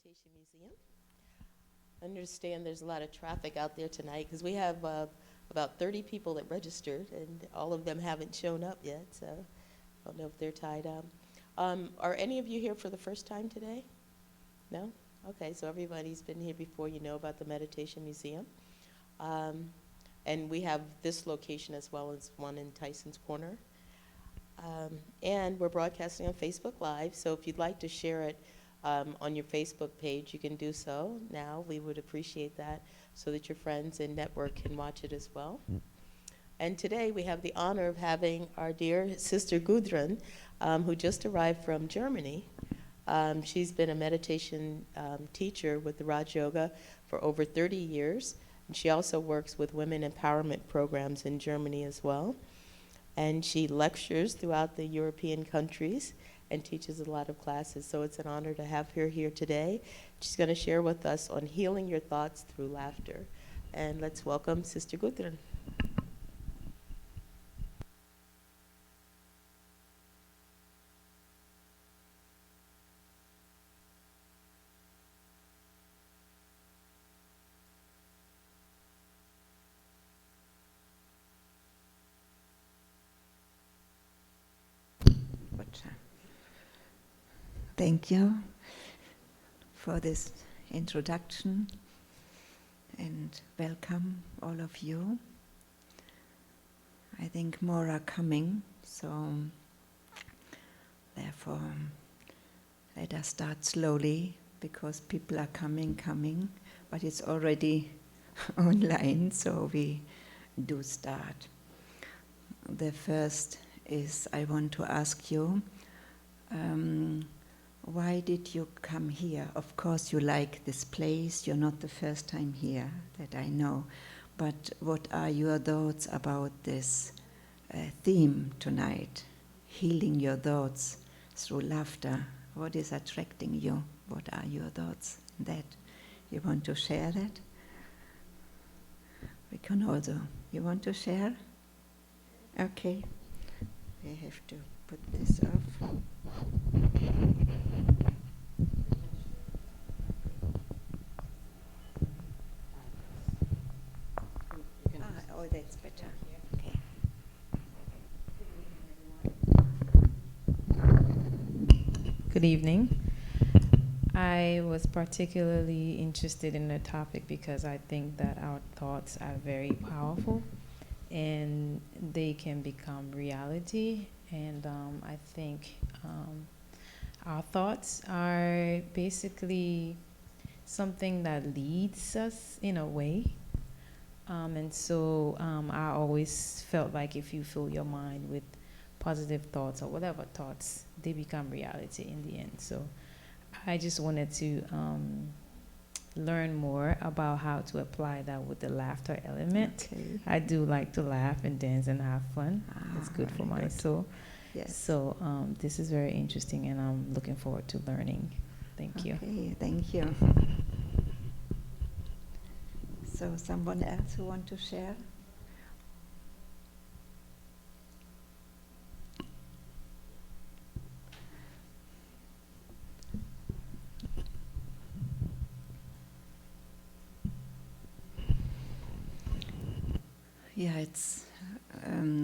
Meditation Museum. I understand there's a lot of traffic out there tonight because we have about 30 people that registered, and all of them haven't shown up yet, so I don't know if they're tied up. Are any of you here for the first time today? No? Okay, so everybody's been here before. You know about the Meditation Museum. And we have this location as well as one in Tyson's Corner. And we're broadcasting on Facebook Live, so if you'd like to share it on your Facebook page, you can do so now. We would appreciate that so that your friends and network can watch it as well. And today we have the honor of having our dear sister Gudrun, who just arrived from Germany. She's been a meditation teacher with the Raj Yoga for over 30 years. And she also works with women empowerment programs in Germany as well. And she lectures throughout the European countries and teaches a lot of classes. So it's an honor to have her here today. She's going to share with us on healing your thoughts through laughter. And let's welcome Sister Gudrun. Thank you for this introduction and welcome all of you. I think more are coming, so therefore let us start slowly because people are coming, but it's already online, so we do start. The first is I want to ask you, why did you come here? Of course you like this place, you're not the first time here, that I know. But what are your thoughts about this theme tonight? Healing your thoughts through laughter. What is attracting you? What are your thoughts in that? You want to share that? We can also. You want to share? Okay. We have to put this off. Oh, that's better. Okay. Good evening. I was particularly interested in the topic because I think that our thoughts are very powerful and they can become reality. And I think our thoughts are basically something that leads us in a way. And so I always felt like if you fill your mind with positive thoughts or whatever thoughts, they become reality in the end. So I just wanted to learn more about how to apply that with the laughter element. Okay. I do like to laugh and dance and have fun. It's good for my soul. Yes. So this is very interesting and I'm looking forward to learning. Thank you. Okay, thank you. So someone else who want to share? Yeah, it's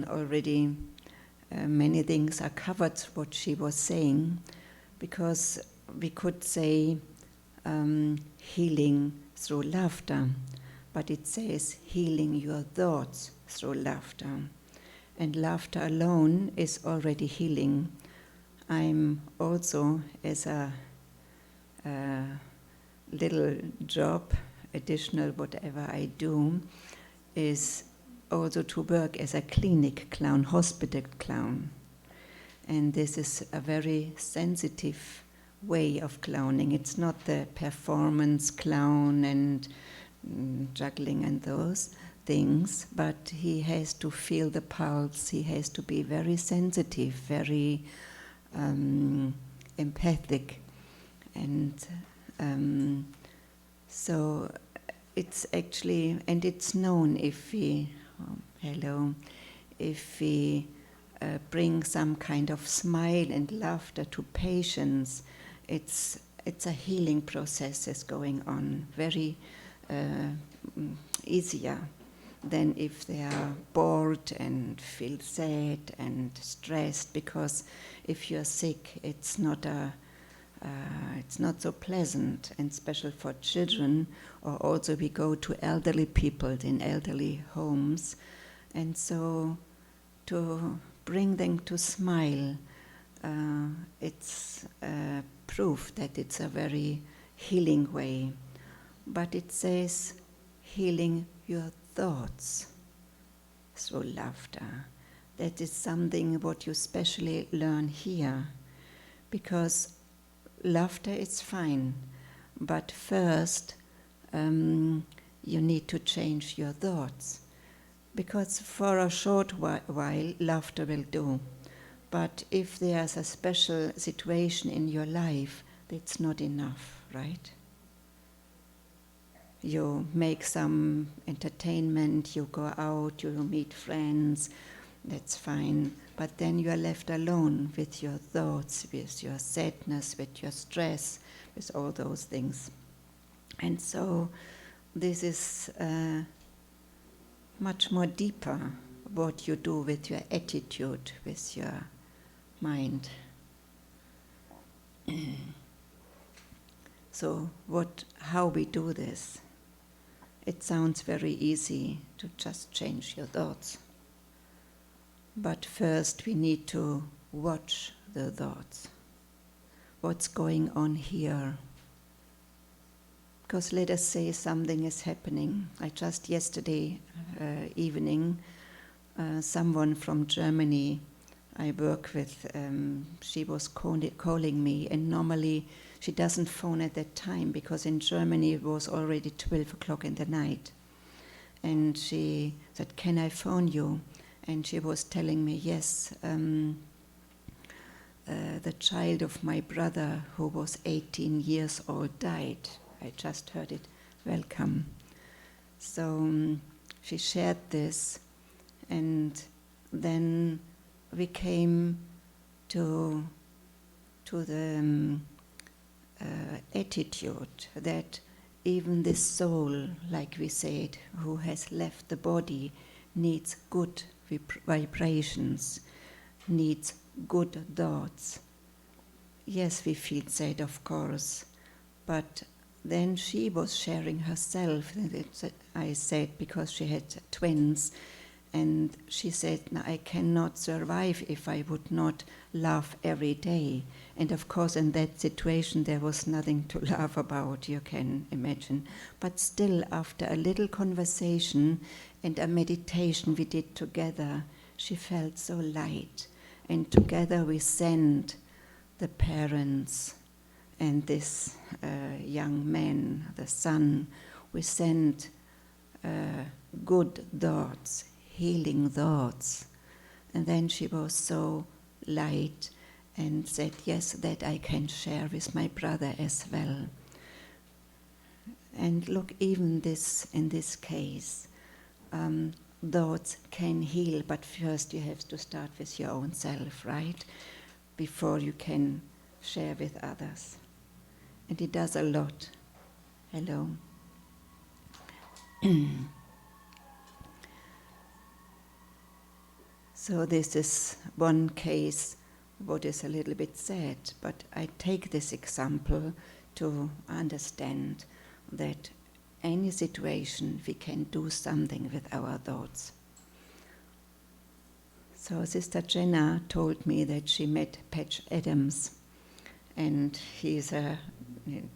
already many things are covered what she was saying, because we could say healing through laughter, but it says healing your thoughts through laughter. And laughter alone is already healing. I'm also, as a little job, additional whatever I do, is also to work as a clinic clown, hospital clown. And this is a very sensitive way of clowning. It's not the performance clown and juggling and those things, but he has to feel the pulse, he has to be very sensitive, very empathic. And so it's actually, and it's known if we, if we bring some kind of smile and laughter to patients, it's it's a healing process is going on, very easier than if they are bored and feel sad and stressed, because if you're sick, it's not so pleasant, and special for children. Or also we go to elderly people in elderly homes, and so to bring them to smile, it's proof that it's a very healing way. But it says healing your thoughts through laughter. That is something what you specially learn here, because laughter is fine, but first you need to change your thoughts, because for a short while laughter will do, but if there's a special situation in your life, that's not enough, right? You make some entertainment, you go out, you meet friends, that's fine. But then you are left alone with your thoughts, with your sadness, with your stress, with all those things. And so this is much more deeper what you do with your attitude, with your mind. So how we do this? It sounds very easy to just change your thoughts. But first we need to watch the thoughts. What's going on here? Because let us say something is happening. I just yesterday evening, someone from Germany I work with, she was calling me, and normally she doesn't phone at that time because in Germany it was already 12 o'clock in the night. And she said, "Can I phone you?" And she was telling me, yes, the child of my brother who was 18 years old died. I just heard it. Welcome. So she shared this, and then we came to the attitude that even the soul, like we said, who has left the body, needs good vibrations, needs good thoughts. Yes, we feel sad, of course, but then she was sharing herself. I said, because she had twins, and she said, "No, I cannot survive if I would not laugh every day." And of course, in that situation, there was nothing to laugh about, you can imagine. But still, after a little conversation and a meditation we did together, she felt so light. And together we sent the parents and this young man, the son, we sent good thoughts, healing thoughts. And then she was so light and said, yes, that I can share with my brother as well. And look, even this, in this case, thoughts can heal, but first you have to start with your own self, right? Before you can share with others. And it does a lot. Hello. So this is one case what is a little bit sad, but I take this example to understand that any situation we can do something with our thoughts. So Sister Jenna told me that she met Patch Adams, and he's a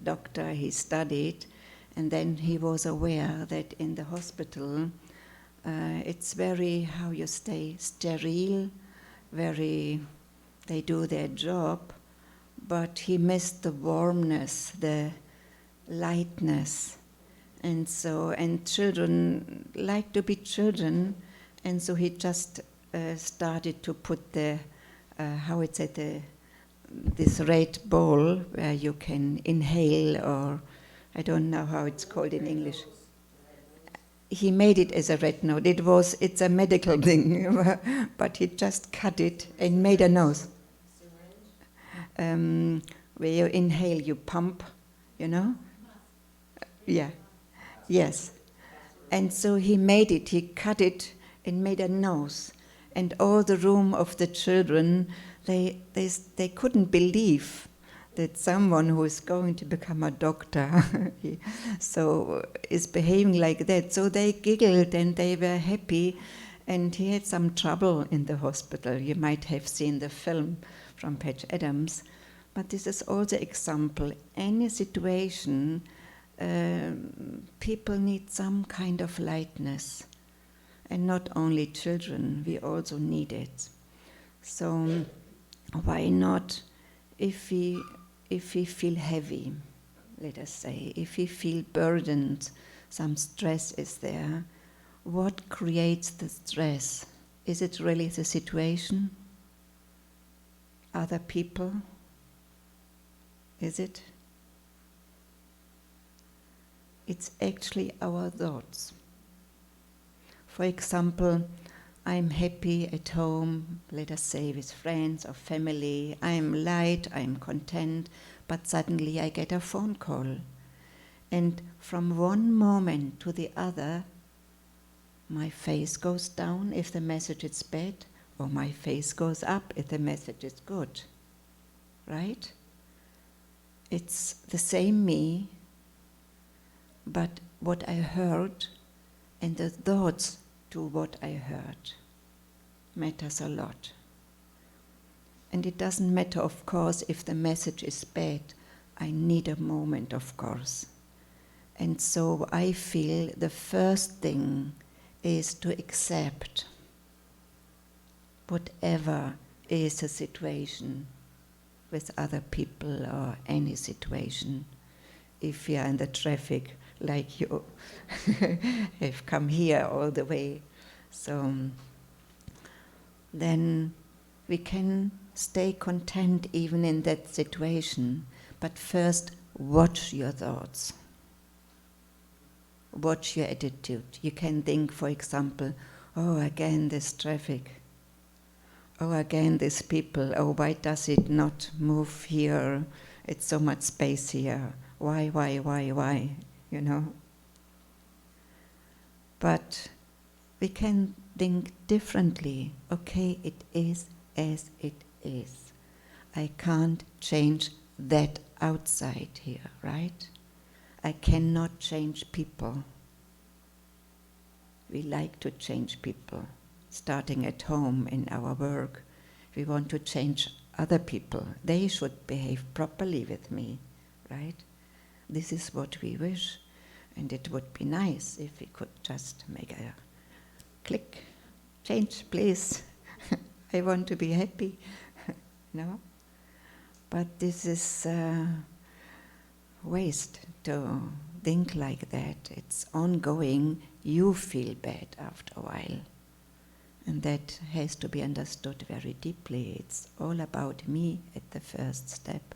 doctor, he studied, and then he was aware that in the hospital it's very, how you say, sterile, very, they do their job, but he missed the warmness, the lightness. And so, and children like to be children, and so he just started to put the, how it's at this red ball where you can inhale, or I don't know how it's called in English. He made it as a red nose. It's a medical thing, but he just cut it and made a nose. where you inhale, you pump, you know? Yeah, yes. And so he made it, he cut it and made a nose. And all the room of the children, they couldn't believe that someone who is going to become a doctor so is behaving like that. So they giggled and they were happy. And he had some trouble in the hospital. You might have seen the film from Patch Adams. But this is also example. Any situation, people need some kind of lightness. And not only children, we also need it. So why not, if we feel heavy, let us say, if we feel burdened, some stress is there, what creates the stress? Is it really the situation? Other people? Is it? It's actually our thoughts. For example, I'm happy at home, let us say with friends or family, I'm light, I'm content, but suddenly I get a phone call. And from one moment to the other, my face goes down if the message is bad, or my face goes up if the message is good. Right? It's the same me, but what I heard and the thoughts to what I heard matters a lot. And it doesn't matter, of course, if the message is bad. I need a moment, of course. And so I feel the first thing is to accept whatever is the situation with other people or any situation. If you are in the traffic, like you have come here all the way, so then we can stay content even in that situation. But first, watch your thoughts. Watch your attitude. You can think, for example, oh, again this traffic. Oh, again these people. Oh, why does it not move here? It's so much space here. Why? You know? But we can think differently. Okay, it is as it is. I can't change that outside here, right? I cannot change people. We like to change people, starting at home in our work. We want to change other people. They should behave properly with me, right? This is what we wish. And it would be nice if we could just make a click, change, please. I want to be happy, no? But this is waste to think like that. It's ongoing. You feel bad after a while. And that has to be understood very deeply. It's all about me at the first step.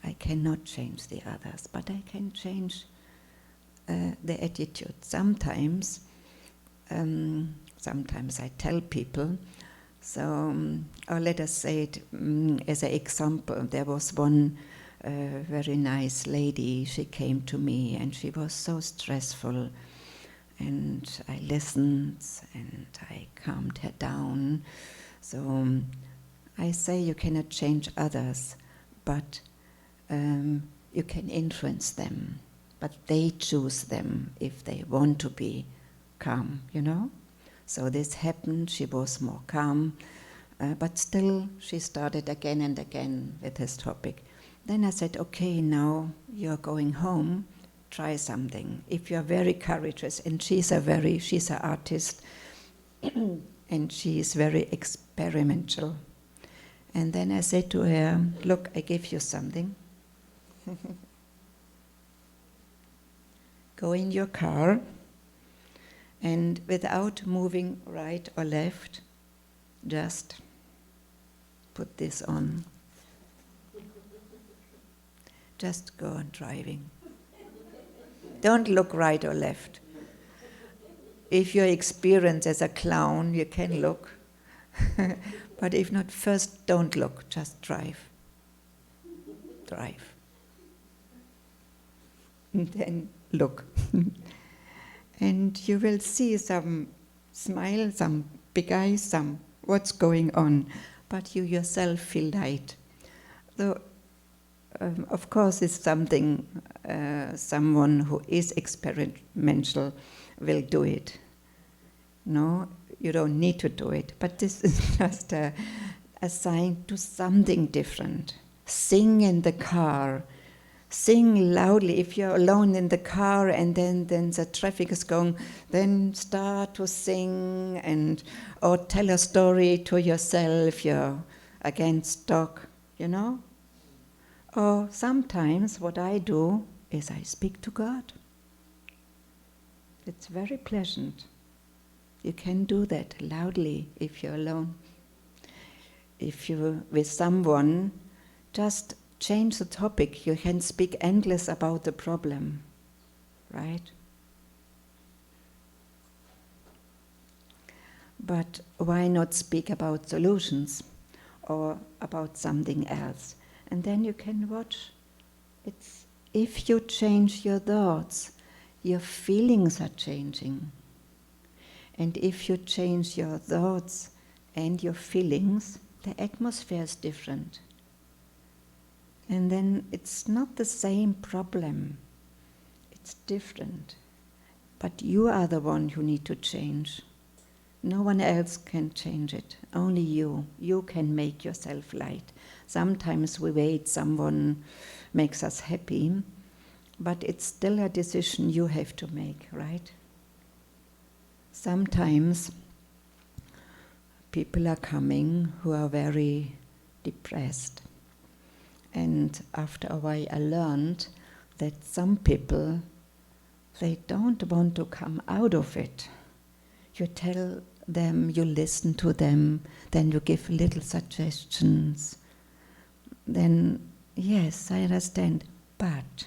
I cannot change the others, but I can change the attitude. Sometimes I tell people, so, or let us say it as an example. There was one very nice lady, she came to me and she was so stressful. And I listened and I calmed her down. So I say you cannot change others, but you can influence them. But they choose them if they want to be calm, you know? So this happened, she was more calm, but still she started again and again with this topic. Then I said, okay, now you're going home, try something. If you're very courageous, and she's an artist, and she is very experimental. And then I said to her, look, I give you something. Go in your car, and without moving right or left, just put this on. Just go on driving. Don't look right or left. If you're experienced as a clown, you can look. But if not, first don't look, just drive. drive. And then look. And you will see some smile, some big eyes, some what's going on. But you yourself feel light. So, of course, it's something someone who is experimental will do it. No, you don't need to do it. But this is just a sign to something different. Sing in the car. Sing loudly. If you're alone in the car and then the traffic is going, then start to sing or tell a story to yourself. You're against dog, you know? Or sometimes what I do is I speak to God. It's very pleasant. You can do that loudly if you're alone. If you're with someone, just change the topic. You can speak endless about the problem, right? But why not speak about solutions or about something else? And then you can watch. It's if you change your thoughts, your feelings are changing. And if you change your thoughts and your feelings, the atmosphere is different. And then it's not the same problem. It's different. But you are the one who need to change. No one else can change it. Only you. You can make yourself light. Sometimes we wait, someone makes us happy, but it's still a decision you have to make, right? Sometimes people are coming who are very depressed. And after a while I learned that some people, they don't want to come out of it. You tell them, you listen to them, then you give little suggestions. Then, yes, I understand, but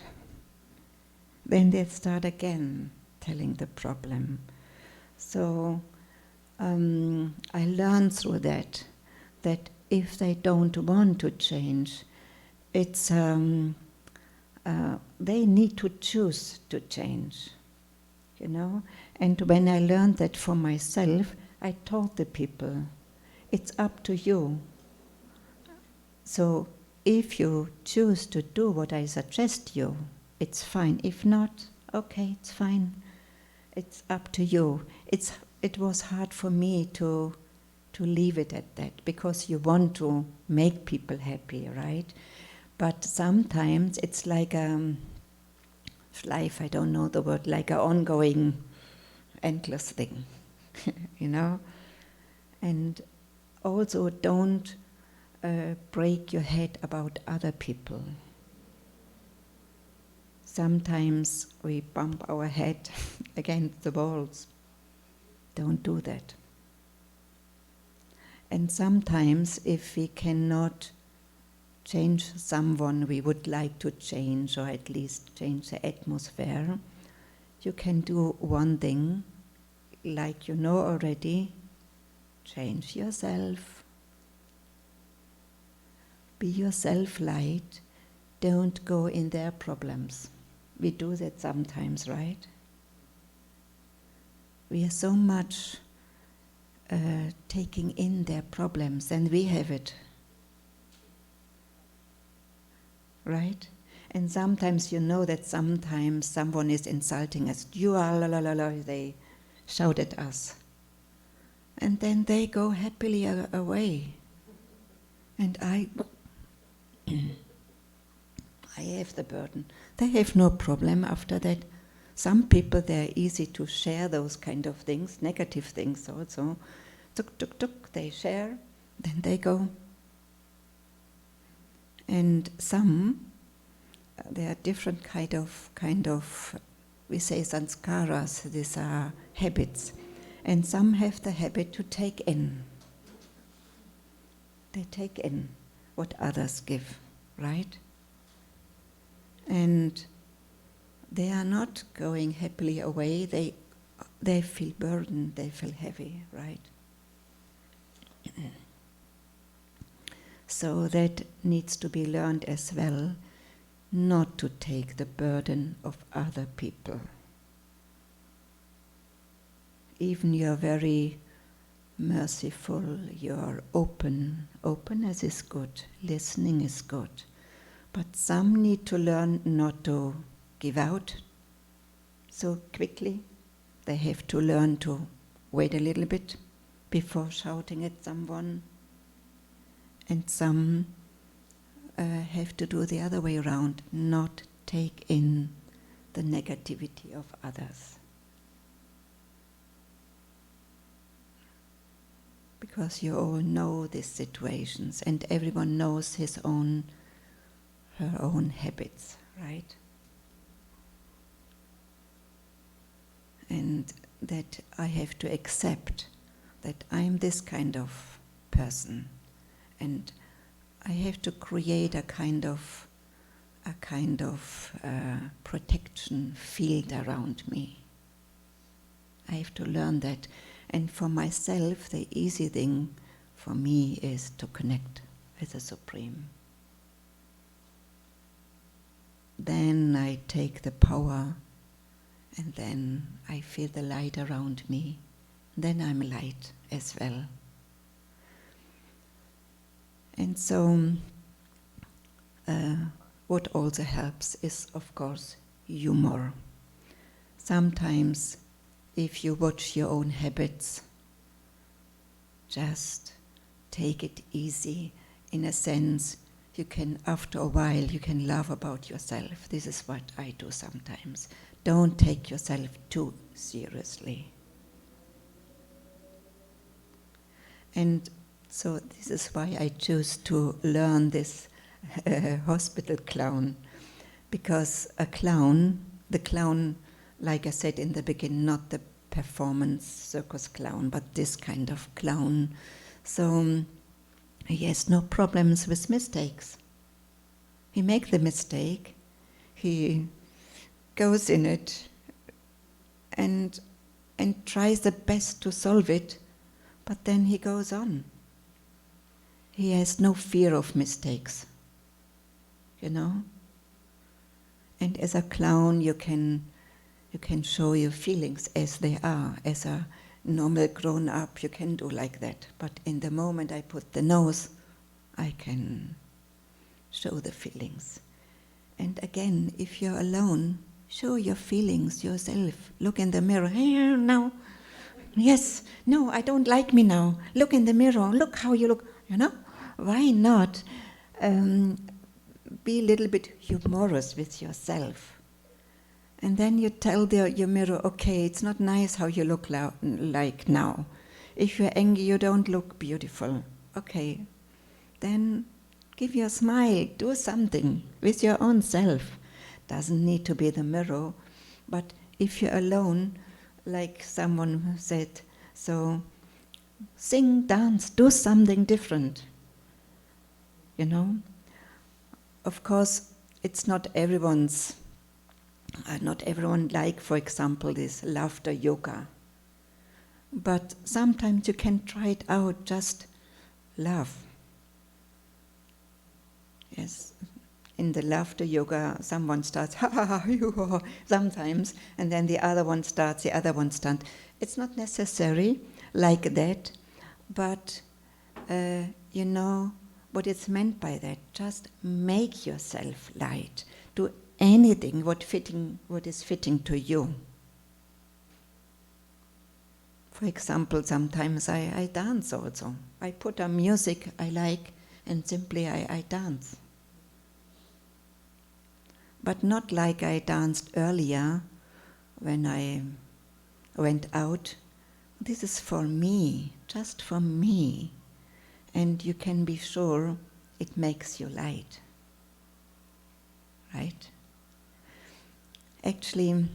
then they start again telling the problem. So I learned through that if they don't want to change, it's they need to choose to change, you know. And when I learned that for myself, I told the people, it's up to you. So if you choose to do what I suggest you, it's fine. If not, okay, it's fine. It's up to you. It was hard for me to leave it at that, because you want to make people happy, right? But sometimes it's like life, I don't know the word, like an ongoing, endless thing, you know? And also don't break your head about other people. Sometimes we bump our head against the walls. Don't do that. And sometimes if we cannot change someone we would like to change, or at least change the atmosphere, you can do one thing, like you know already, change yourself. Be yourself light. Don't go in their problems. We do that sometimes, right? We are so much taking in their problems, and we have it. Right? And sometimes you know that sometimes someone is insulting us. You are la la la la, they shout at us. And then they go happily away. And I have the burden. They have no problem after that. Some people, they're easy to share those kind of things, negative things also. Tuk, tuk, tuk, they share, then they go. And some, there are different kind of, we say sanskaras, these are habits. And some have the habit to take in. They take in what others give, right? And they are not going happily away, they feel burdened, they feel heavy, right? So that needs to be learned as well, not to take the burden of other people. Even you're very merciful, you're open. Openness is good, listening is good. But some need to learn not to give out so quickly. They have to learn to wait a little bit before shouting at someone. And some have to do the other way around, not take in the negativity of others. Because you all know these situations and everyone knows her own habits, right? And that I have to accept that I'm this kind of person, and I have to create a kind of protection field around me. I have to learn that. And for myself, the easy thing for me is to connect with the Supreme. Then I take the power, and then I feel the light around me. Then I'm light as well. And so, what also helps is, of course, humor. Sometimes, if you watch your own habits, just take it easy. In a sense, you can, after a while, you can laugh about yourself. This is what I do sometimes. Don't take yourself too seriously. And so this is why I choose to learn this hospital clown, because the clown, like I said in the beginning, not the performance circus clown, but this kind of clown. So he has no problems with mistakes. He makes the mistake, he goes in it and tries the best to solve it, but then he goes on. He has no fear of mistakes, you know? And as a clown, you can show your feelings as they are. As a normal grown-up, you can do like that. But in the moment I put the nose, I can show the feelings. And again, if you're alone, show your feelings yourself. Look in the mirror. Hey, now. Yes. No, I don't like me now. Look in the mirror. Look how you look. You know? Why not be a little bit humorous with yourself? And then you tell your mirror, okay, it's not nice how you look like now. If you're angry, you don't look beautiful. Okay, then give your smile, do something with your own self. Doesn't need to be the mirror, but if you're alone, like someone said, so sing, dance, do something different. You know? Of course, it's not everyone like, for example, this laughter yoga. But sometimes you can try it out, just laugh. Yes, in the laughter yoga, someone starts, ha ha ha, you ha, sometimes, and then the other one starts. It's not necessary like that, but you know what it's meant by that. Just make yourself light. Do anything what is fitting to you. For example, sometimes I dance also. I put on music I like and simply I dance. But not like I danced earlier when I went out. This is for me, just for me. And you can be sure it makes you light. Right? Actually,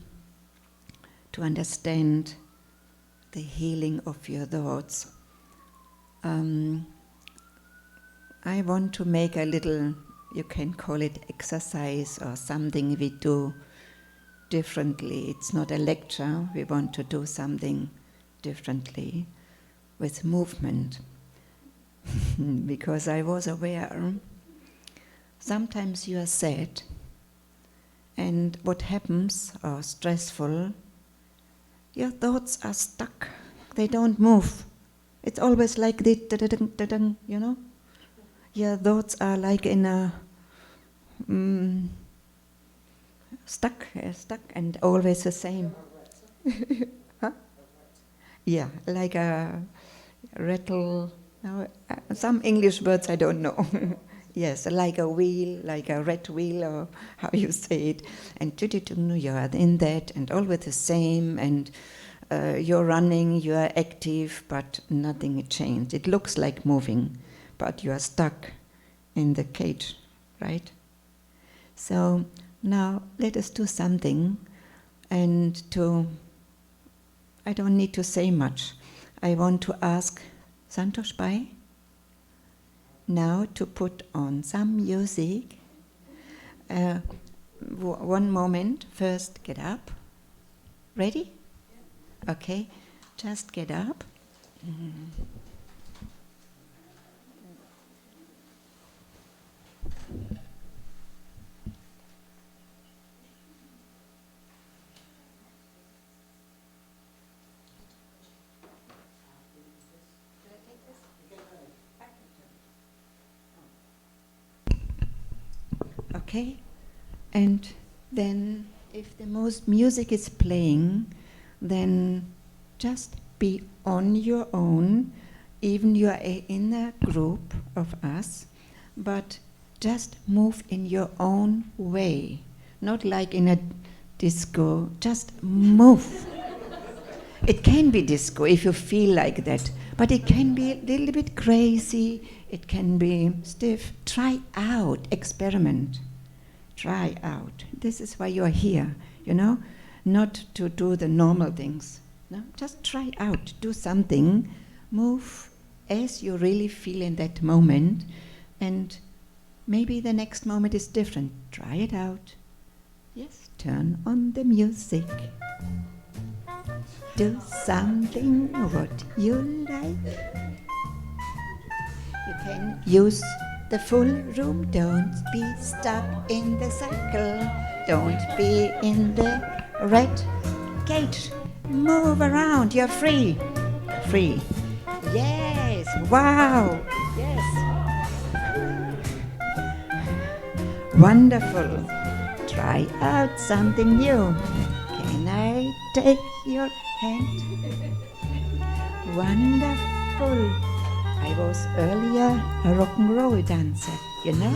to understand the healing of your thoughts, I want to make a little, you can call it exercise or something we do differently. It's not a lecture, we want to do something differently with movement. Because I was aware, sometimes you are sad And what happens, or stressful, your thoughts are stuck. They don't move. It's always like this, da-da-dum, you know? Your thoughts are like in a stuck and always the same. Huh? Yeah, like a rattle. No, some English words I don't know. Yes, like a wheel, like a red wheel, or how you say it. And you are in that, and always the same. And you're running, you are active, but nothing changed. It looks like moving, but you are stuck in the cage, right? So now let us do something, and I don't need to say much. I want to ask Santosh Bhai now to put on some music. One moment, first get up. Ready? Okay, just get up. Okay, and then if the most music is playing, then just be on your own, even you are in a group of us, but just move in your own way, not like in a disco, just move. It can be disco if you feel like that, but it can be a little bit crazy, it can be stiff. Try out, experiment. Try out. This is why you're here, you know, not to do the normal things. No, just try out, do something, move as you really feel in that moment, and maybe the next moment is different. Try it out. Yes, turn on the music. Do something what you like. You can use the full room. Don't be stuck in the cycle. Don't be in the red cage. Move around. You're free. Free. Yes. Wow. Yes. Wonderful. Try out something new. Can I take your hand? Wonderful. I was earlier a rock and roll dancer, you know?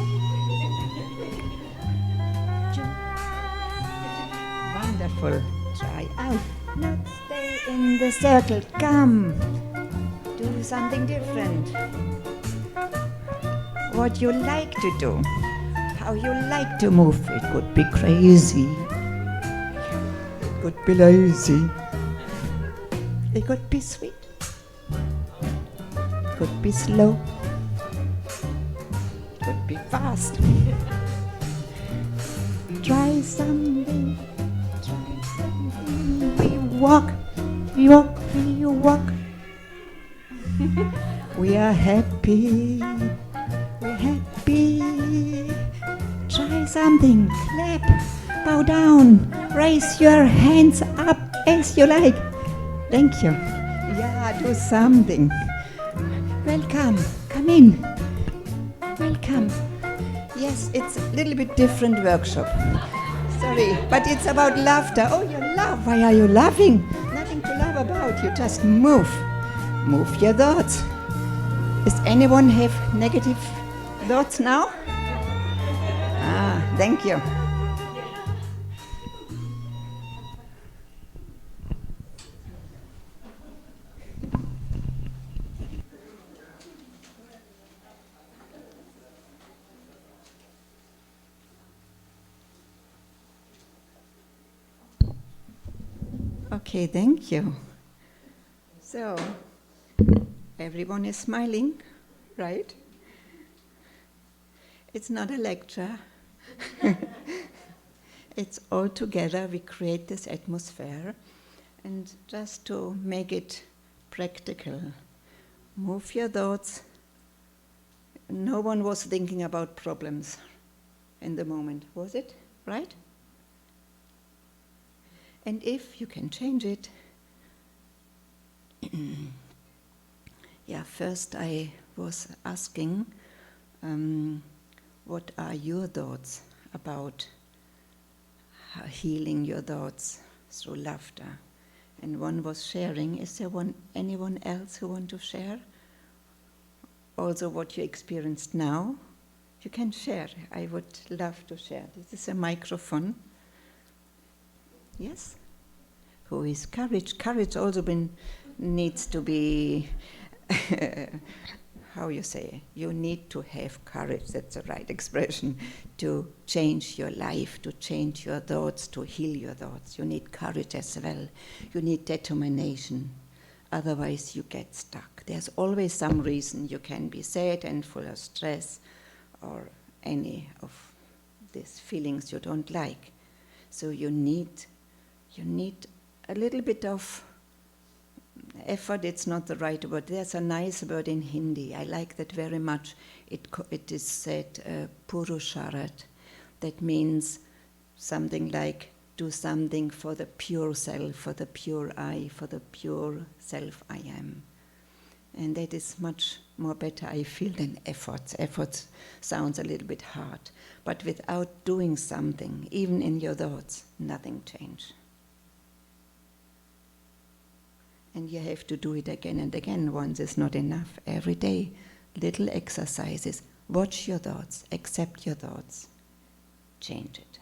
Wonderful. Try out. Not stay in the circle. Come. Do something different. What you like to do. How you like to move. It could be crazy. It could be lazy. It could be sweet. It could be slow. It could be fast. Try something. Try something. We walk. We walk. We walk. We are happy. We're happy. Try something. Clap. Bow down. Raise your hands up as you like. Thank you. Yeah, do something. Welcome. Come in. Welcome. Yes, it's a little bit different workshop. Sorry, but it's about laughter. Oh, you laugh. Why are you laughing? Nothing to laugh about. You just move. Move your thoughts. Does anyone have negative thoughts now? Ah, thank you. Okay, thank you. So, everyone is smiling, right? It's not a lecture. It's all together, we create this atmosphere. And just to make it practical, move your thoughts. No one was thinking about problems in the moment, was it? Right? And if you can change it, yeah, first I was asking, what are your thoughts about healing your thoughts through laughter? And one was sharing. Is there anyone else who want to share? Also what you experienced now? You can share. I would love to share. This is a microphone. Yes? Who is courage? Courage also needs to be, how you say, you need to have courage, that's the right expression, to change your life, to change your thoughts, to heal your thoughts. You need courage as well. You need determination. Otherwise you get stuck. There's always some reason you can be sad and full of stress or any of these feelings you don't like. So you need a little bit of effort. It's not the right word. There's a nice word in Hindi. I like that very much. It is said purusharat. That means something like do something for the pure self, for the pure I, for the pure self I am. And that is much more better, I feel, than efforts. Efforts sounds a little bit hard. But without doing something, even in your thoughts, nothing changes. And you have to do it again and again. Once is not enough. Every day, little exercises. Watch your thoughts, accept your thoughts, change it.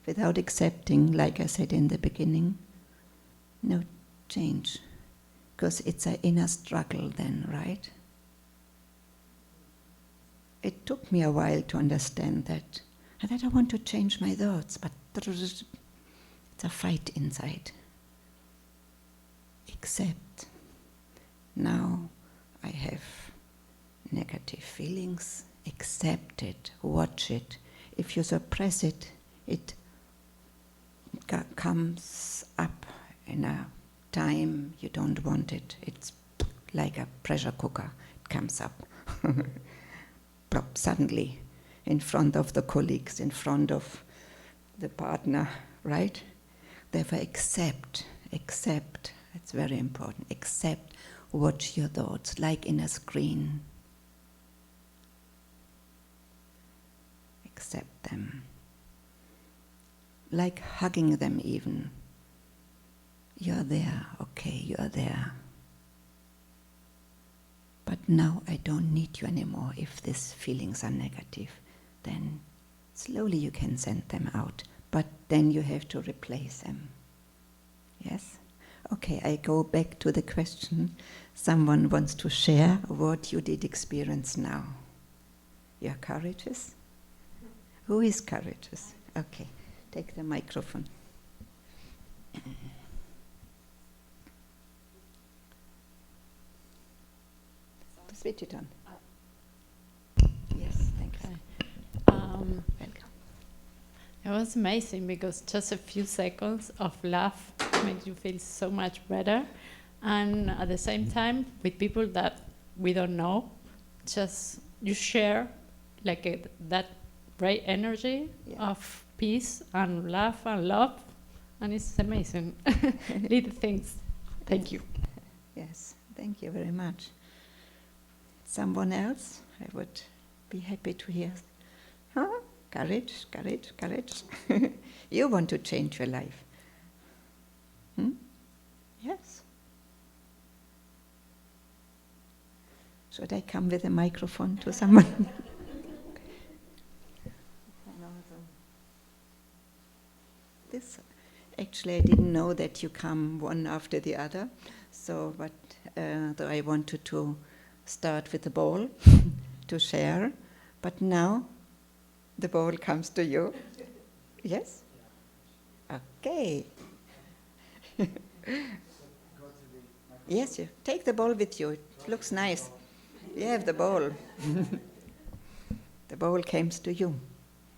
Without accepting, like I said in the beginning, no change. Because it's an inner struggle then, right? It took me a while to understand that. I want to change my thoughts, but it's a fight inside. Accept. Now I have negative feelings. Accept it. Watch it. If you suppress it, it comes up in a time you don't want it. It's like a pressure cooker. It comes up. Plop, suddenly, in front of the colleagues, in front of the partner, right? Therefore, accept. It's very important. Accept, watch your thoughts, like in a screen. Accept them. Like hugging them even. You're there, okay, you're there. But now I don't need you anymore. If these feelings are negative, then slowly you can send them out. But then you have to replace them. Yes? Okay, I go back to the question. Someone wants to share what you did experience now. You're courageous? Who is courageous? Okay, take the microphone. Switch it on. Yes, thank you. Um, Welcome. It was amazing because just a few seconds of laugh makes you feel so much better. And at the same time, with people that we don't know, just you share like that great energy of peace and laugh and love. And it's amazing. Little things. Thank you. Yes, thank you very much. Someone else? I would be happy to hear. Huh? Courage, courage, courage. You want to change your life. Yes. Should I come with a microphone to someone? This, actually, I didn't know that you come one after the other. So, but though I wanted to start with the ball to share, but now the ball comes to you. Yes? Okay. Yes, you take the ball with you. It looks nice. You have the ball. The ball comes to you.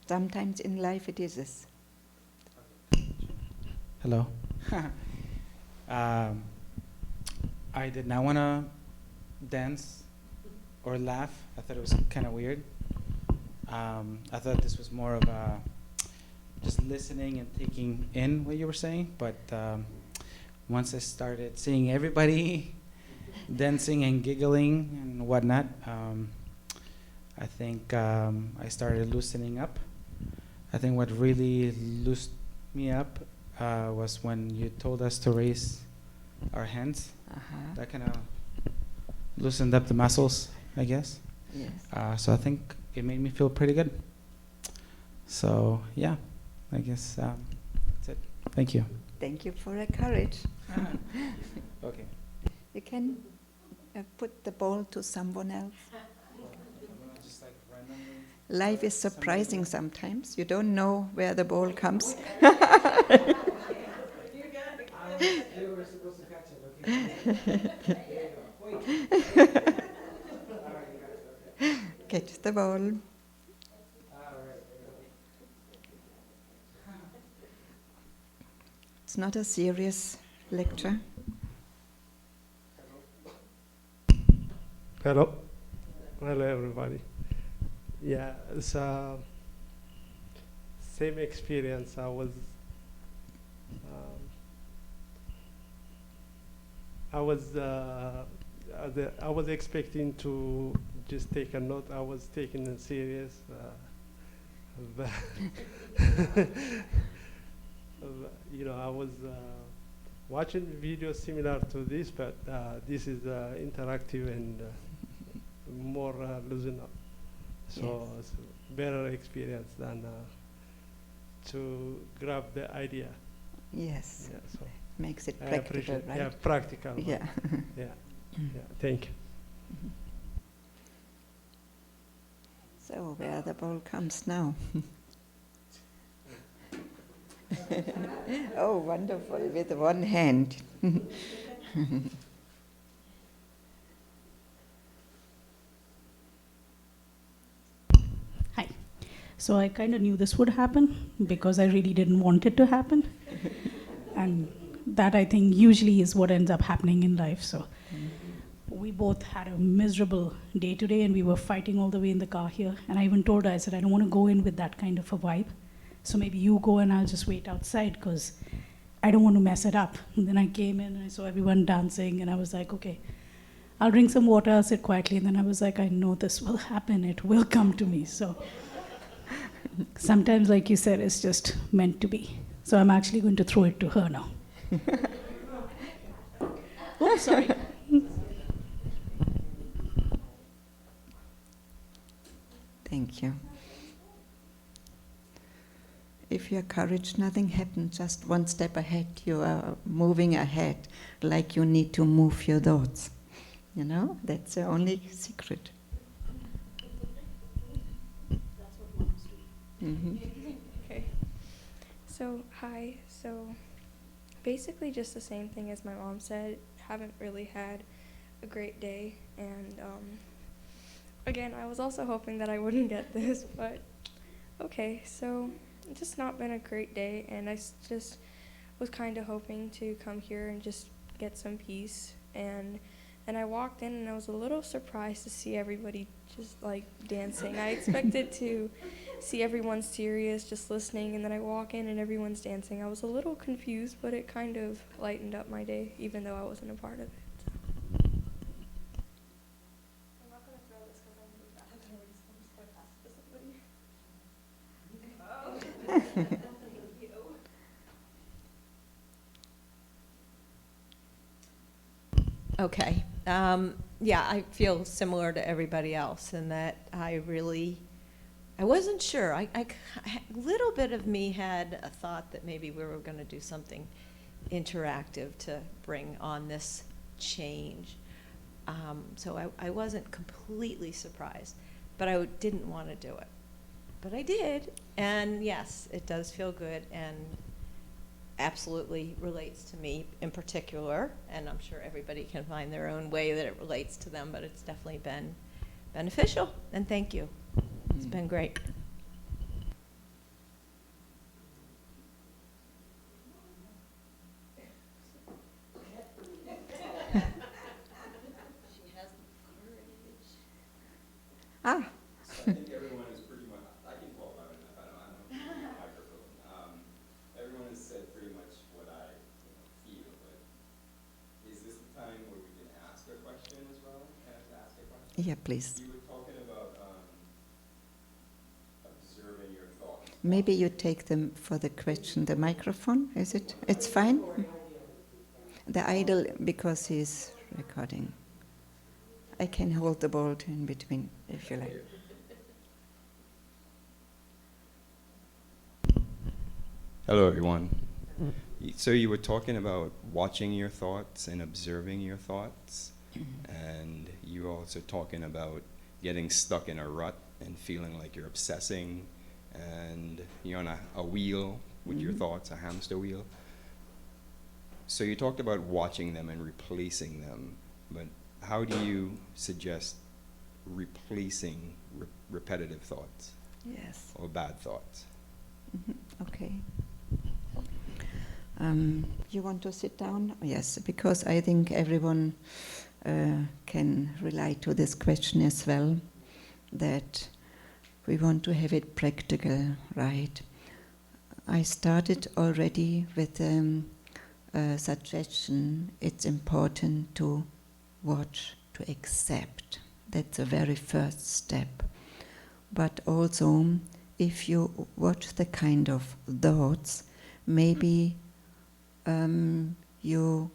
Sometimes in life it is this. Hello. I did not want to dance or laugh. I thought it was kind of weird. I thought this was more of a just listening and taking in what you were saying. But once I started seeing everybody dancing and giggling and whatnot, I think I started loosening up. I think what really loosened me up was when you told us to raise our hands. Uh-huh. That kind of loosened up the muscles, I guess. Yes. So I think it made me feel pretty good. So yeah, I guess that's it. Thank you. Thank you for the courage. Okay. You can put the ball to someone else. Just like randomly. Life is surprising sometimes. You don't know where the ball comes. You were supposed to catch it. Okay. Catch the ball. It's not a serious lecture. Hello. Hello, everybody. Yeah, it's same experience. I was expecting to just take a note. I was taking it serious. I was watching videos similar to this, but this is interactive and more loosen up. So it's a better experience than to grab the idea. Yes. Yeah, so Makes it I practical, appreciate. right? Yeah, practical. Yeah. Yeah. Yeah. Thank you. So where the ball comes now? Oh, wonderful, with one hand. Hi. So I kind of knew this would happen because I really didn't want it to happen. And that, I think, usually is what ends up happening in life. So we both had a miserable day today, and we were fighting all the way in the car here. And I even told her, I said, I don't want to go in with that kind of a vibe. So maybe you go and I'll just wait outside because I don't want to mess it up. And then I came in and I saw everyone dancing, and I was like, okay, I'll drink some water, I'll sit quietly. And then I was like, I know this will happen. It will come to me. So sometimes, like you said, it's just meant to be. So I'm actually going to throw it to her now. Oh, sorry. Thank you. If you're courage, nothing happens, just one step ahead. You are moving ahead like you need to move your thoughts. You know, that's the only secret. Mm-hmm. Okay. So, hi. So, basically just the same thing as my mom said. Haven't really had a great day. And, again, I was also hoping that I wouldn't get this, but okay. So, it's just not been a great day. And I just was kind of hoping to come here and just get some peace. And I walked in and I was a little surprised to see everybody just like dancing. I expected to see everyone serious, just listening, and then I walk in and everyone's dancing. I was a little confused, but it kind of lightened up my day, even though I wasn't a part of it. I'm not going to throw this because I'm really bad at it. I'm just going to pass it to somebody. Okay. Yeah, I feel similar to everybody else in that I wasn't sure. A little bit of me had a thought that maybe we were going to do something interactive to bring on this change. So I wasn't completely surprised, but I didn't want to do it. But I did, and yes, it does feel good and absolutely relates to me in particular, and I'm sure everybody can find their own way that it relates to them, but it's definitely been beneficial, and thank you. It's been great. Ah. So I think everyone is pretty much, I can talk loud enough, I don't need a microphone. Yeah, please. You were talking about observing your thoughts. Maybe you take them for the question, the microphone, is it? It's fine? The idol, because he's recording. I can hold the ball in between, if you like. Hello, everyone. So you were talking about watching your thoughts and observing your thoughts, and you were also talking about getting stuck in a rut and feeling like you're obsessing, and you're on a wheel with your thoughts, a hamster wheel. So you talked about watching them and replacing them, but how do you suggest replacing repetitive thoughts Yes. or bad thoughts? Okay. You want to sit down? Yes, because I think everyone can relate to this question as well, that we want to have it practical, right? I started already with a suggestion. It's important to watch, to accept. That's the very first step. But also, if you watch the kind of thoughts, maybe you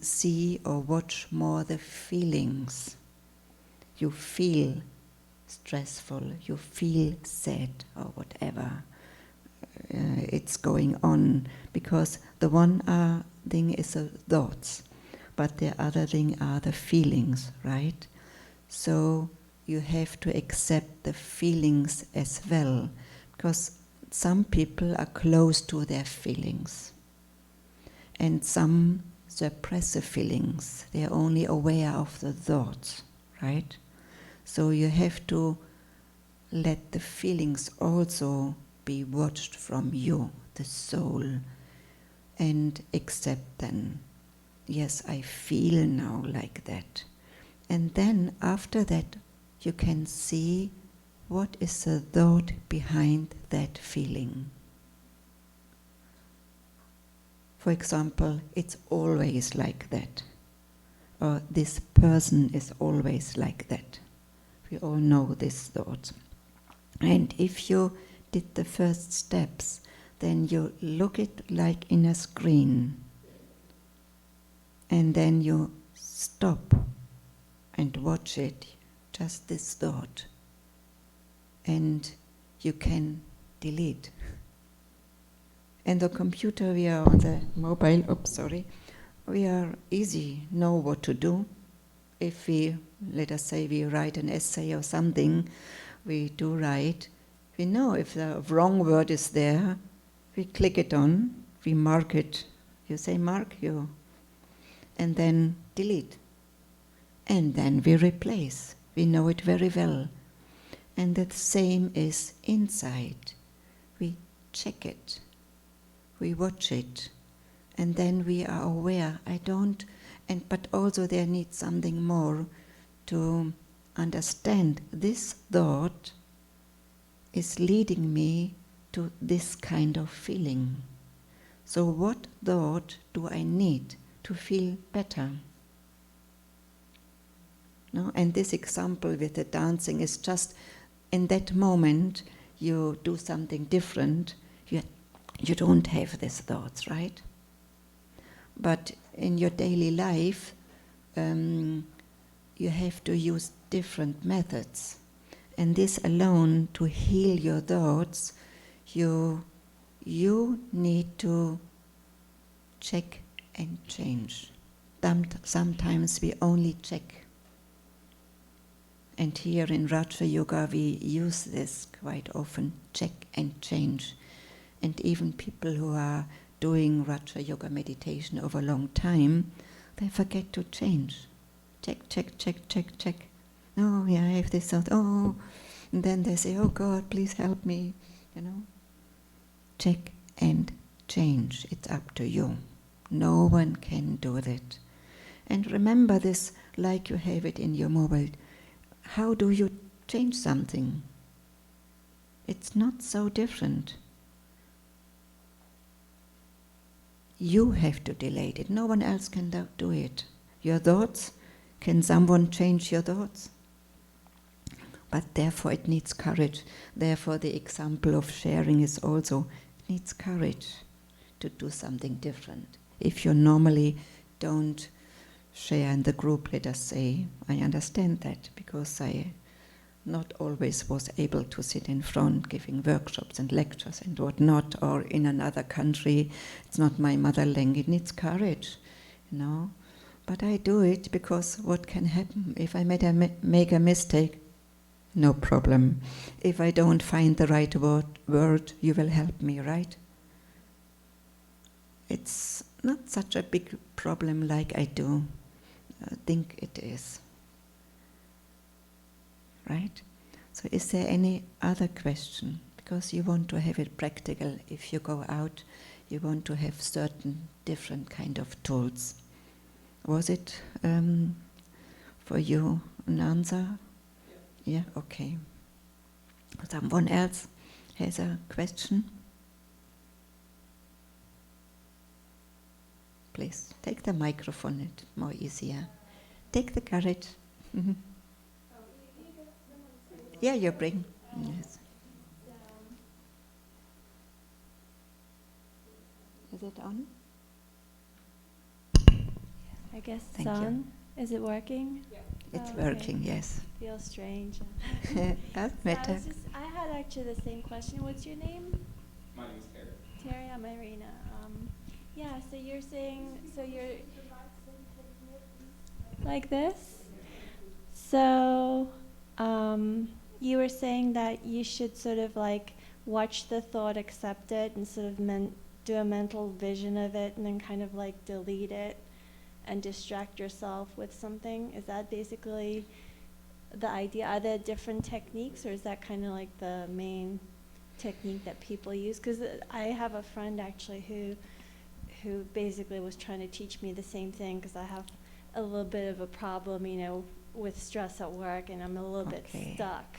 see or watch more the feelings. You feel stressful, you feel sad or whatever it's going on, because the one thing is the thoughts, but the other thing are the feelings, right? So you have to accept the feelings as well, because some people are close to their feelings, and some suppress the feelings. They are only aware of the thoughts, right? So you have to let the feelings also be watched from you, the soul, and accept them. Yes, I feel now like that. And then after that, you can see what is the thought behind that feeling. For example, it's always like that. Or this person is always like that. We all know this thought. And if you did the first steps, then you look it like in a screen. And then you stop and watch it, just this thought. And you can delete. And the computer, we are on the mobile, we are easy, know what to do. If we, let us say we write an essay or something, we do write, we know if the wrong word is there, we click it on, we mark it. You say mark, and then delete. And then we replace. We know it very well. And the same is inside. We check it. We watch it, and then we are aware. But also there needs something more to understand. This thought is leading me to this kind of feeling. So what thought do I need to feel better? No? And this example with the dancing is just in that moment you do something different. You don't have these thoughts, right? But in your daily life, you have to use different methods. And this alone, to heal your thoughts, you need to check and change. Sometimes we only check. And here in Raja Yoga we use this quite often, check and change. And even people who are doing Raja Yoga meditation over a long time, they forget to change. Check, check, check, check, check. Oh, yeah, I have this thought. Oh, and then they say, oh God, please help me. Check and change. It's up to you. No one can do that. And remember this like you have it in your mobile. How do you change something? It's not so different. You have to delete it. No one else can do it. Your thoughts Can someone change your thoughts? But therefore it needs courage. Therefore the example of sharing is also, it needs courage to do something different. If you normally don't share in the group, let us say, I understand that because I not always was able to sit in front giving workshops and lectures and whatnot, or in another country, it's not my mother language, it needs courage, you know. But I do it because what can happen? If I make a mistake, no problem. If I don't find the right word, you will help me, right? It's not such a big problem like I do think it is. Right? So is there any other question? Because you want to have it practical. If you go out, you want to have certain different kind of tools. Was it for you an answer? Yeah, okay. Someone else has a question? Please, take the microphone, it's more easier. Take the courage. Yeah, you bring. Yes. Is it on? I guess Thank it's you. on. Is it working? Yeah. It's working, yes. Feels strange. Doesn't I matter. I had actually the same question. What's your name? My name is Terry. Terry, I'm Irina. Yeah, so you're saying, so you're like this? So, you were saying that you should sort of like watch the thought, accept it, and sort of do a mental vision of it, and then kind of like delete it and distract yourself with something. Is that basically the idea? Are there different techniques, or is that kind of like the main technique that people use? Because I have a friend actually who basically was trying to teach me the same thing, because I have a little bit of a problem, you know, with stress at work, and I'm a little bit stuck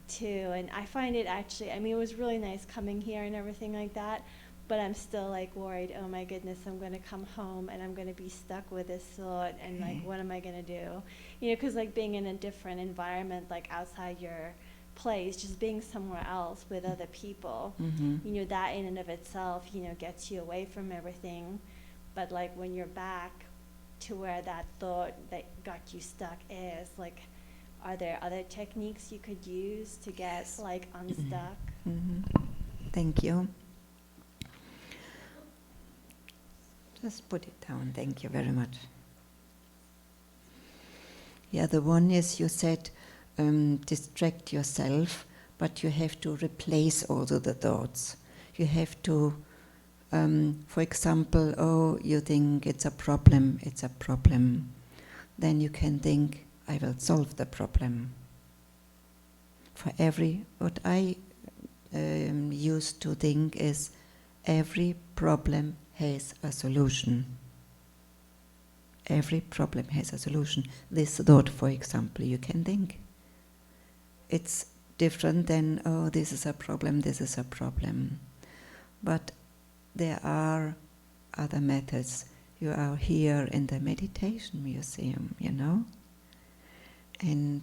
too. And I find it actually, I mean, it was really nice coming here and everything like that, but I'm still like worried, oh my goodness, I'm going to come home and I'm going to be stuck with this thought, and like, what am I going to do? You know, because like being in a different environment, like outside your place, just being somewhere else with other people, you know, that in and of itself, you know, gets you away from everything. But like when you're back to where that thought that got you stuck is, like, are there other techniques you could use to get like unstuck? Thank you. Just put it down. Thank you very much. Yeah, the one is you said distract yourself, but you have to replace also the thoughts. You have to, for example, oh, you think it's a problem. Then you can think, I will solve the problem. What I used to think is, every problem has a solution. Every problem has a solution. This thought, for example, you can think. It's different than, oh, this is a problem. But there are other methods. You are here in the meditation museum, you know? And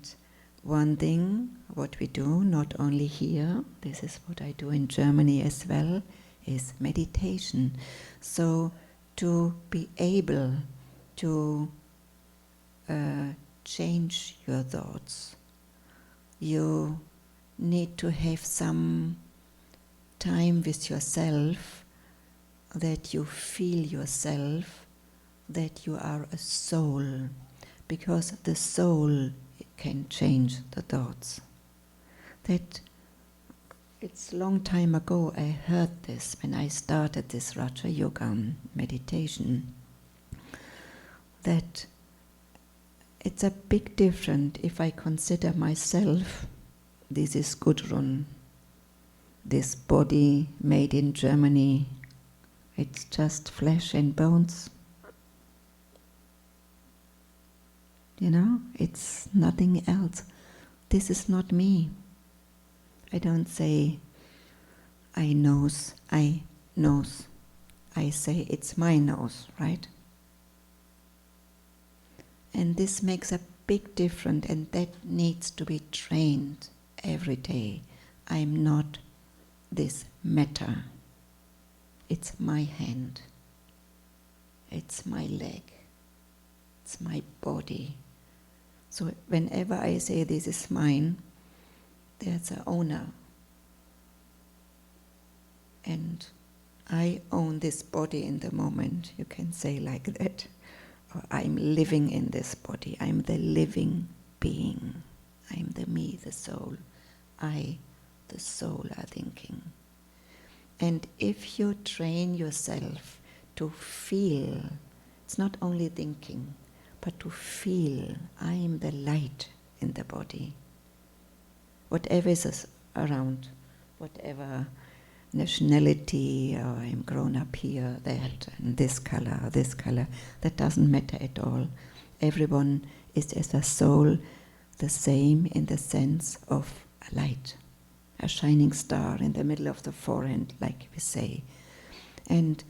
one thing, what we do, not only here, this is what I do in Germany as well, is meditation. So to be able to change your thoughts, you need to have some time with yourself, that you feel yourself, that you are a soul, because the soul can change the thoughts. That it's a long time ago I heard this when I started this Raja Yoga meditation, that it's a big difference if I consider myself, this is Gudrun, this body made in Germany, it's just flesh and bones. You know, it's nothing else. This is not me. I don't say, I knows. I say, it's my nose, right? And this makes a big difference, and that needs to be trained every day. I'm not this matter. It's my hand. It's my leg. It's my body. So whenever I say this is mine, there's an owner. And I own this body in the moment, you can say like that. Or I'm living in this body. I'm the living being. I'm the me, the soul. I, the soul, are thinking. And if you train yourself to feel, it's not only thinking, but to feel, I am the light in the body. Whatever is around, whatever nationality, or I'm grown up here, that, and this color, that doesn't matter at all. Everyone is as a soul the same in the sense of a light, a shining star in the middle of the forehead, like we say. And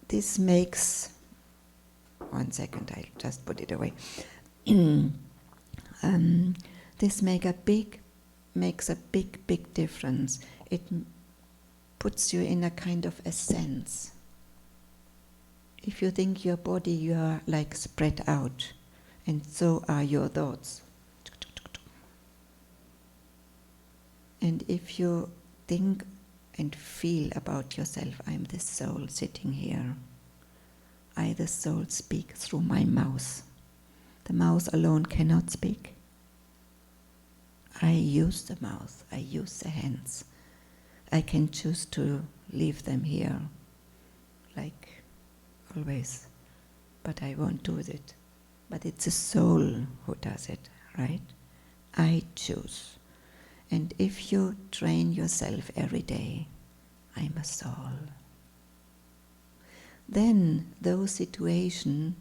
this makes, 1 second, I'll just put it away. This makes a big difference. It puts you in a kind of a sense. If you think your body, you are like spread out, and so are your thoughts. And if you think and feel about yourself, I'm the soul sitting here. I, the soul, speak through my mouth. The mouth alone cannot speak. I use the mouth, I use the hands. I can choose to leave them here, like always, but I won't do it. But it's the soul who does it, right? I choose. And if you train yourself every day, I'm a soul, then those situations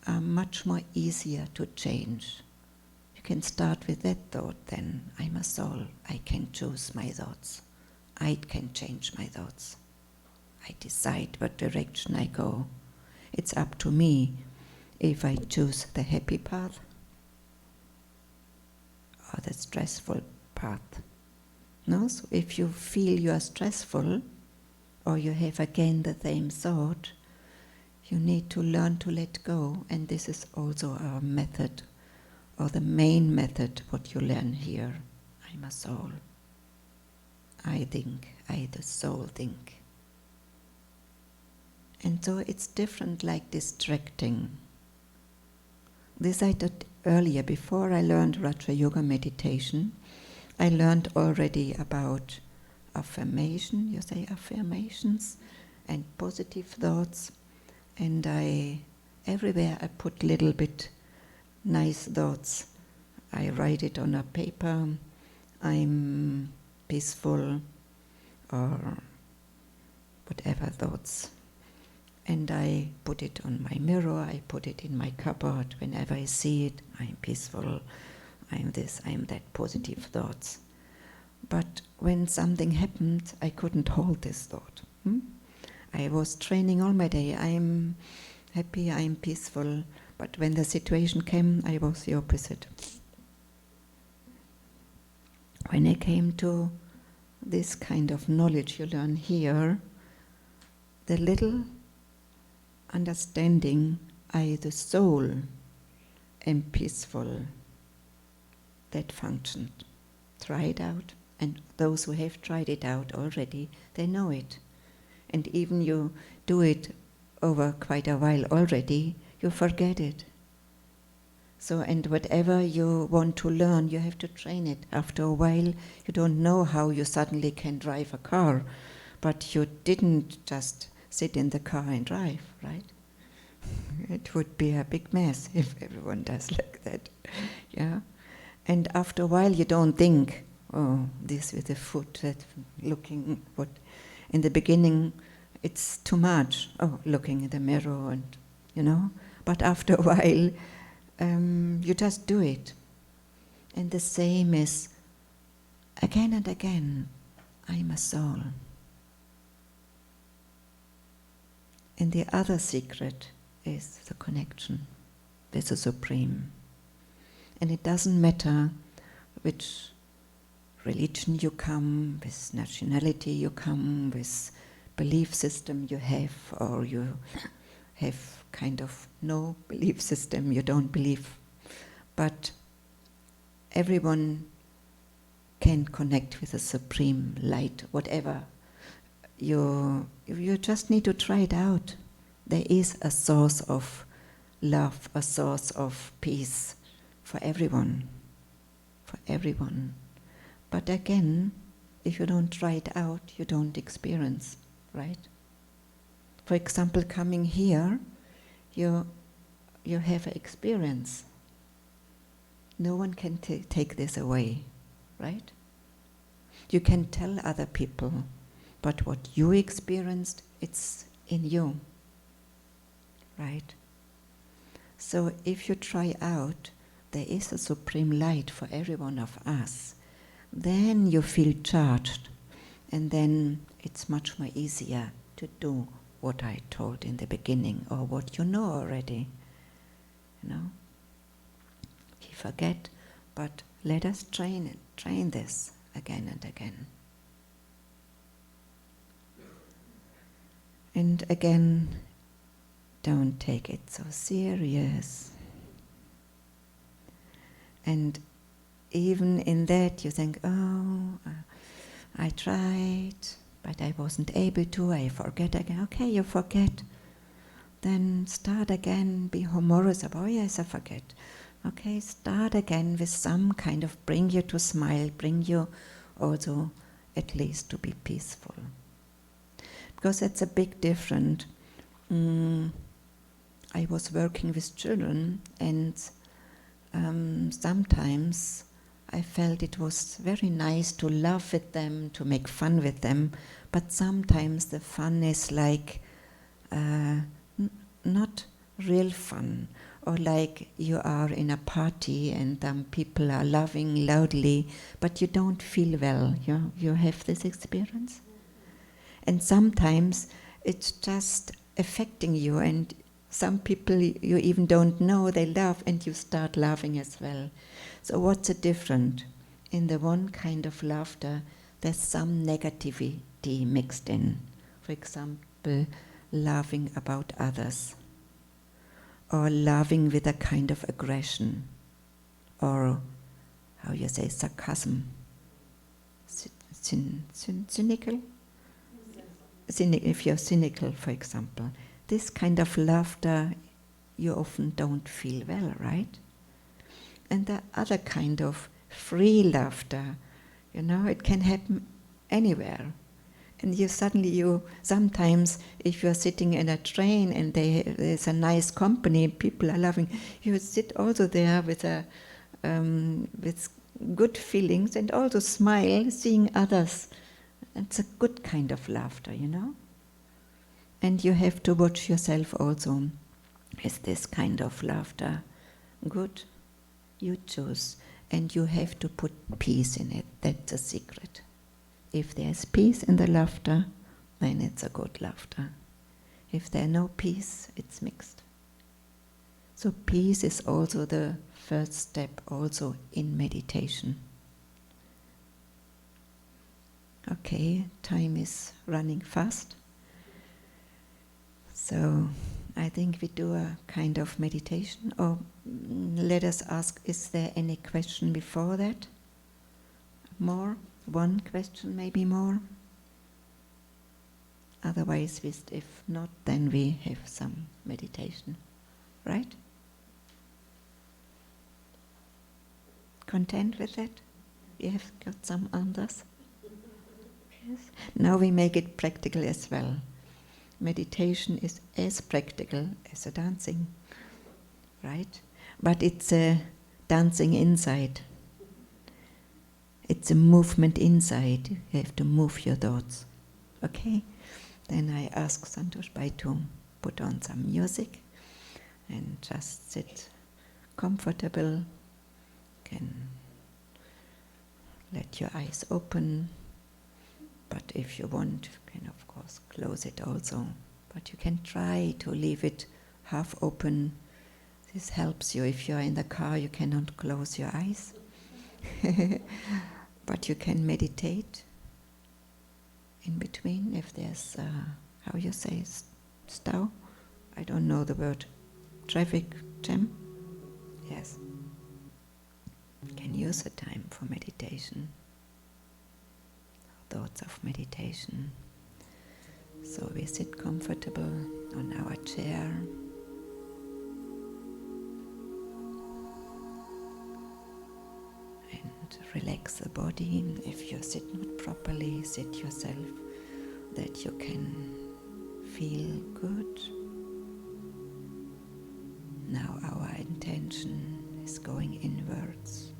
are much more easier to change. You can start with that thought then, I'm a soul, I can choose my thoughts. I can change my thoughts. I decide what direction I go. It's up to me if I choose the happy path or the stressful path. No? So if you feel you are stressful or you have again the same thought, you need to learn to let go, and this is also our method, or the main method, what you learn here. I'm a soul. I think, I the soul think. And so it's different like distracting. This I did earlier, before I learned Raja Yoga meditation, I learned already about affirmation, you say affirmations, and positive thoughts. And everywhere I put little bit nice thoughts. I write it on a paper. I'm peaceful, or whatever thoughts. And I put it on my mirror, I put it in my cupboard. Whenever I see it, I'm peaceful, I'm this, I'm that, positive thoughts. But when something happened, I couldn't hold this thought. I was training all my day, I'm happy, I'm peaceful, but when the situation came, I was the opposite. When I came to this kind of knowledge you learn here, the little understanding, I, the soul, am peaceful, that functioned. Try it out, and those who have tried it out already, they know it. And even you do it over quite a while already, you forget it. So, and whatever you want to learn, you have to train it. After a while, you don't know how you suddenly can drive a car, but you didn't just sit in the car and drive, right? It would be a big mess if everyone does like that, yeah? And after a while, you don't think, oh, this with the foot, that looking, what, in the beginning, it's too much, oh, looking in the mirror and, you know? But after a while, you just do it. And the same is, again and again, I'm a soul. And the other secret is the connection with the Supreme. And it doesn't matter which religion you come, with nationality you come, with belief system you have, or you have kind of no belief system, you don't believe. But everyone can connect with the Supreme Light, whatever. You just need to try it out. There is a source of love, a source of peace for everyone. For everyone. But again, if you don't try it out, you don't experience, right? For example, coming here, you have an experience. No one can take this away, right? You can tell other people, but what you experienced, it's in you, right? So if you try out, there is a Supreme Light for every one of us, then you feel charged, and then it's much more easier to do what I told in the beginning, or what you know already, you know? We forget, but let us train this again and again. And again, don't take it so serious. And even in that you think, oh, I tried, but I wasn't able to, I forget again. Okay, you forget. Then start again, be humorous about, oh yes, I forget. Okay, start again with some kind of bring you to smile, bring you also at least to be peaceful. Because that's a big difference. I was working with children, and sometimes I felt it was very nice to laugh with them, to make fun with them, but sometimes the fun is like not real fun, or like you are in a party and people are laughing loudly, but you don't feel well. You have this experience? And sometimes it's just affecting you, and some people you even don't know, they laugh and you start laughing as well. So what's the difference? In the one kind of laughter, there's some negativity mixed in. For example, laughing about others, or laughing with a kind of aggression, or how you say, sarcasm, cynical? If you're cynical, for example, this kind of laughter you often don't feel well, right? And the other kind of free laughter, it can happen anywhere. And sometimes if you're sitting in a train and there's a nice company, people are laughing, you sit also there with good feelings and also smile, seeing others. It's a good kind of laughter, And you have to watch yourself also. Is this kind of laughter good? You choose. And you have to put peace in it. That's a secret. If there's peace in the laughter, then it's a good laughter. If there's no peace, it's mixed. So peace is also the first step also in meditation. Okay, time is running fast. So I think we do a kind of meditation, or let us ask, is there any question before that? More? One question, maybe more? Otherwise, if not, then we have some meditation, right? Content with that? We have got some answers? Yes. Now we make it practical as well. Meditation is as practical as a dancing, right? But it's a dancing inside. It's a movement inside. You have to move your thoughts. Okay? Then I ask Santosh Bhai to put on some music and just sit comfortable. Can let your eyes open. But if you want, you can of course close it also. But you can try to leave it half open This helps you. If you're in the car, you cannot close your eyes, but you can meditate in between if there's, how you say, stow? I don't know the word. Traffic jam? Yes. You can use the time for meditation. Thoughts of meditation. So we sit comfortable on our chair. And relax the body. If you sit not properly, sit yourself that you can feel good. Now our intention is going inwards.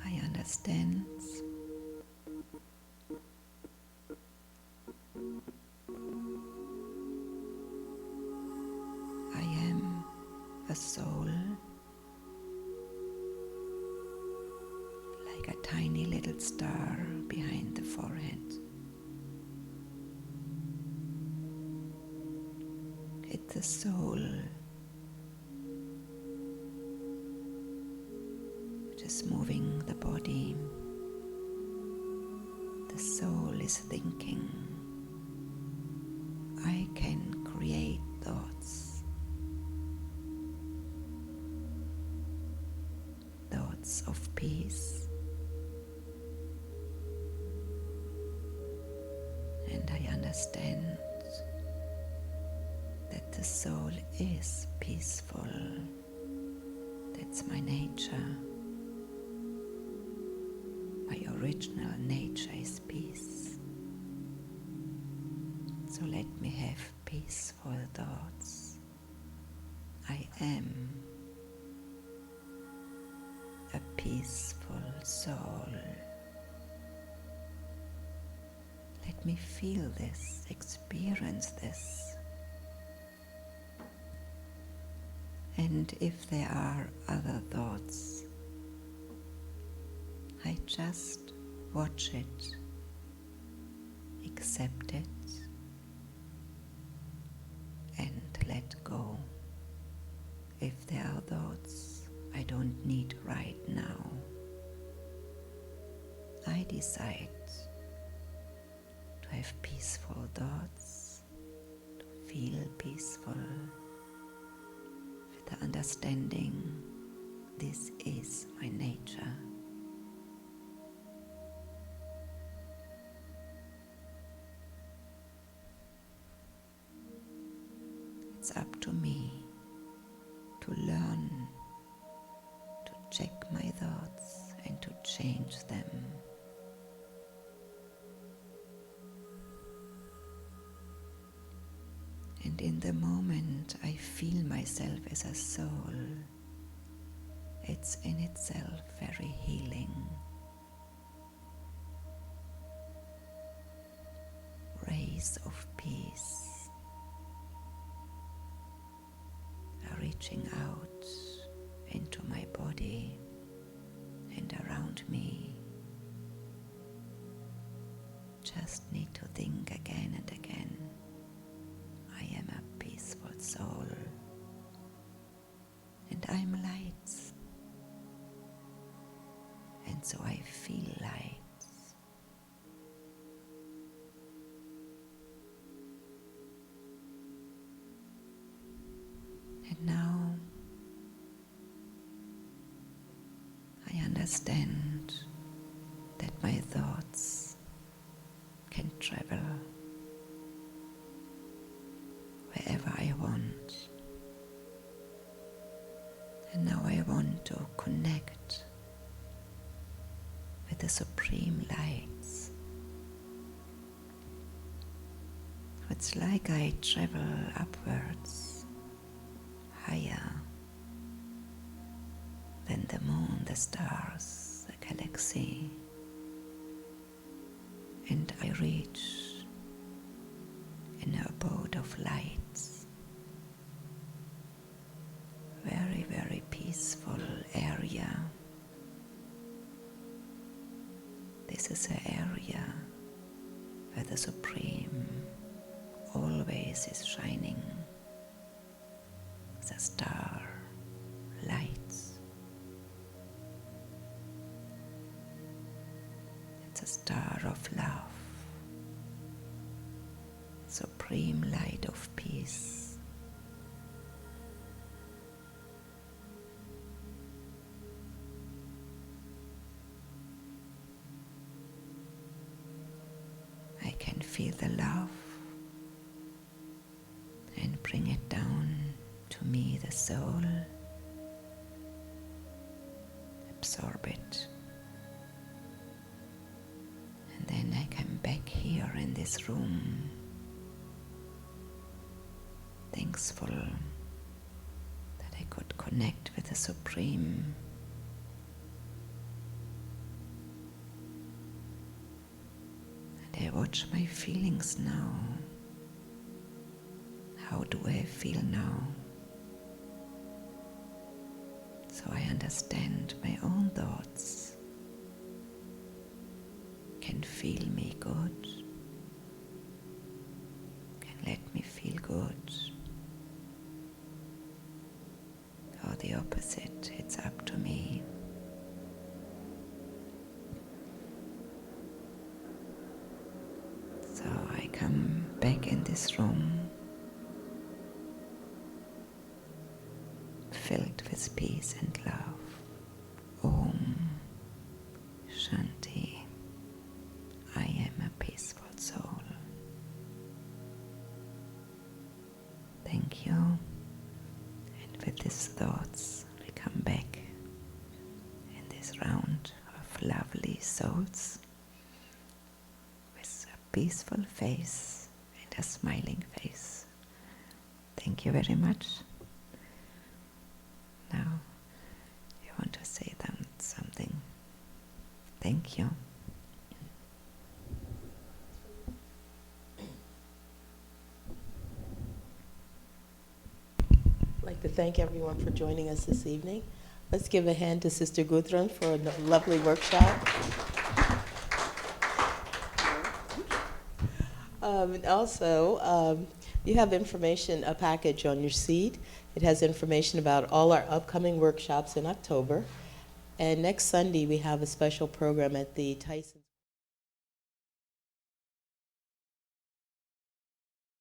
I understand. I am a soul, like a tiny little star behind the forehead. It's the soul which is moving the body. The soul is thinking. I can create thoughts. Thoughts of peace. And I understand that the soul is peaceful. That's my nature. My original nature is peace. So let me have peaceful thoughts. I am a peaceful soul. Let me feel this, experience this. And if there are other thoughts, I just watch it, accept it, and let go. If there are thoughts I don't need right now, I decide to have peaceful thoughts, to feel peaceful, with the understanding this is my nature. It's up to me to learn to check my thoughts and to change them. And in the moment I feel myself as a soul, it's in itself very healing. Rays of peace are reaching out into my body and around me. Just need to think again and again. I am a peaceful soul and I'm light, and so I feel light. And now I understand that my thoughts can travel wherever I want. And now I want to connect with the Supreme Lights. It's like I travel upwards, higher than the moon, the stars, the galaxy, and I reach an abode of lights, very, very peaceful area. This is an area where the Supreme always is shining. The star lights. It's a star of love, supreme light of peace. I can feel the love and bring it down to me, the soul. Absorb it. And then I come back here in this room, thankful that I could connect with the Supreme. And I watch my feelings now. How do I feel now? So I understand my own thoughts, can feel me good, can let me feel good. Or the opposite, it's up to me. So I come back in this room, filled with peace and love. Om Shanti. I am a peaceful soul. Thank you. And with these thoughts, we come back in this round of lovely souls with a peaceful face and a smiling face. Thank you very much. Now, you want to say something? Thank you. I'd like to thank everyone for joining us this evening. Let's give a hand to Sister Gudrun for a lovely workshop. And also, you have information, a package on your seat. It has information about all our upcoming workshops in October. And next Sunday, we have a special program at the Tyson